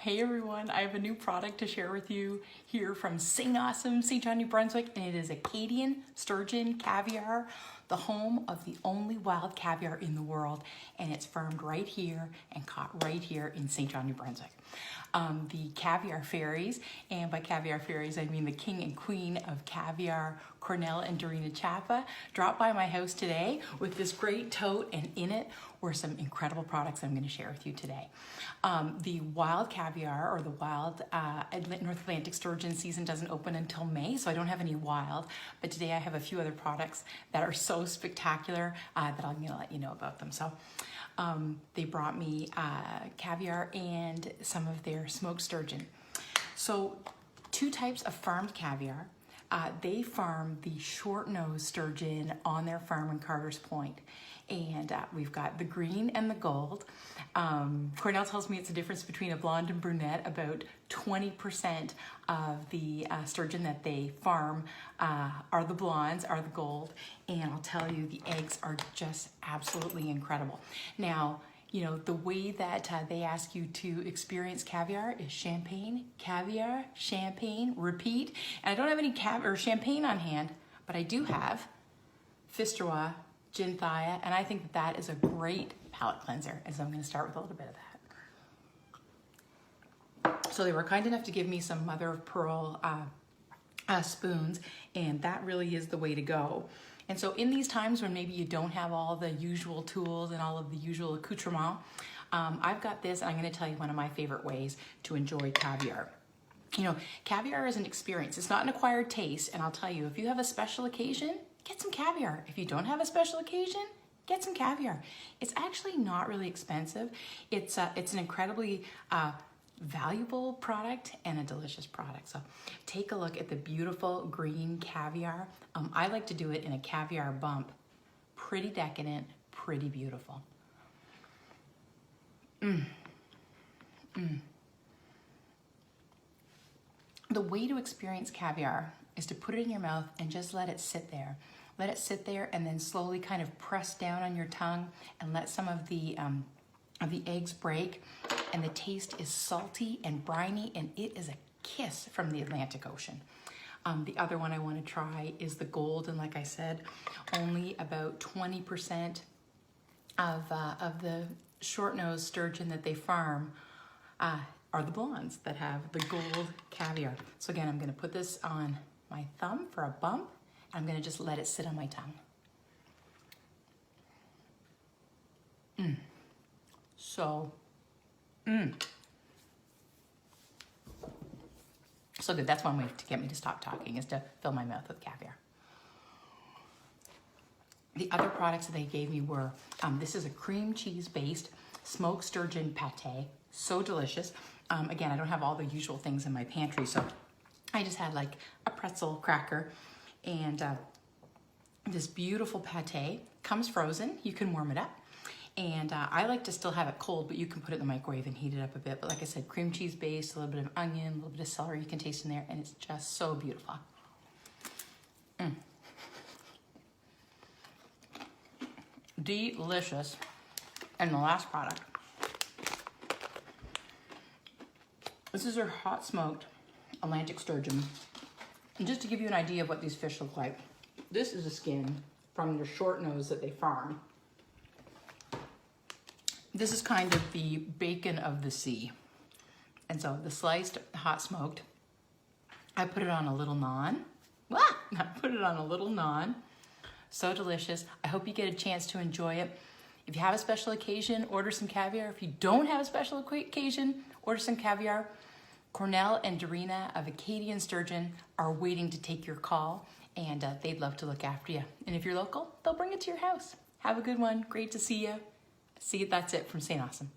Hey everyone, I have a new product to share with you here from St. Awesome, St. John, New Brunswick, and it is Acadian Sturgeon Caviar, the home of the only wild caviar in the world, and it's farmed right here and caught right here in St. John, New Brunswick. The caviar fairies, and by caviar fairies I mean the king and queen of caviar, Cornell and Dorina Chapa, dropped by my house today with this great tote, and in it were some incredible products I'm going to share with you today. The wild caviar, or the wild North Atlantic sturgeon season doesn't open until May, so I don't have any wild, but today I have a few other products that are so spectacular that I'm going to let you know about them. So they brought me caviar and some of their smoked sturgeon. So two types of farmed caviar. They farm the short-nosed sturgeon on their farm in Carter's Point. And we've got the green and the gold. Cornell tells me it's the difference between a blonde and brunette. About 20% of the sturgeon that they farm are the blondes, are the gold. And I'll tell you, the eggs are just absolutely incredible. Now, you know, the way that they ask you to experience caviar is champagne, caviar, champagne, repeat. And I don't have any champagne on hand, but I do have Fistoa, Gin Thaya, and I think that that is a great palate cleanser. And so I'm going to start with a little bit of that. So they were kind enough to give me some mother of pearl spoons, and that really is the way to go. And so in these times when maybe you don't have all the usual tools and all of the usual accoutrement, I've got this, and I'm going to tell you one of my favorite ways to enjoy caviar. You know, caviar is an experience. It's not an acquired taste, and I'll tell you, if you have a special occasion, get some caviar. If you don't have a special occasion, get some caviar. It's actually not really expensive. It's an incredibly valuable product and a delicious product. So take a look at the beautiful green caviar. I like to do it in a caviar bump. Pretty decadent, pretty beautiful. The way to experience caviar is to put it in your mouth and just let it sit there. Let it sit there and then slowly kind of press down on your tongue and let some of the eggs break. And the taste is salty and briny, and it is a kiss from the Atlantic Ocean. The other one I want to try is the gold, and like I said, only about 20% of the short-nosed sturgeon that they farm are the blondes that have the gold caviar. So again, I'm going to put this on my thumb for a bump. I'm going to just let it sit on my tongue. So good. That's one way to get me to stop talking, is to fill my mouth with caviar. The other products that they gave me were, this is a cream cheese based smoked sturgeon pate. So delicious. Again, I don't have all the usual things in my pantry, so I just had like a pretzel cracker and this beautiful pate. Comes frozen. You can warm it up. And I like to still have it cold, but you can put it in the microwave and heat it up a bit. But like I said, cream cheese based, a little bit of onion, a little bit of celery you can taste in there, and it's just so beautiful. Delicious. And the last product. This is our hot smoked Atlantic sturgeon. And just to give you an idea of what these fish look like, this is a skin from their short nose that they farm. This is kind of the bacon of the sea. And so the sliced hot smoked, I put it on a little naan. I put it on a little naan. So delicious. I hope you get a chance to enjoy it. If you have a special occasion, order some caviar. If you don't have a special occasion, order some caviar. Cornell and Dorina of Acadian Sturgeon are waiting to take your call, and they'd love to look after you. And if you're local, they'll bring it to your house. Have a good one. Great to see you. That's it from St. Awesome.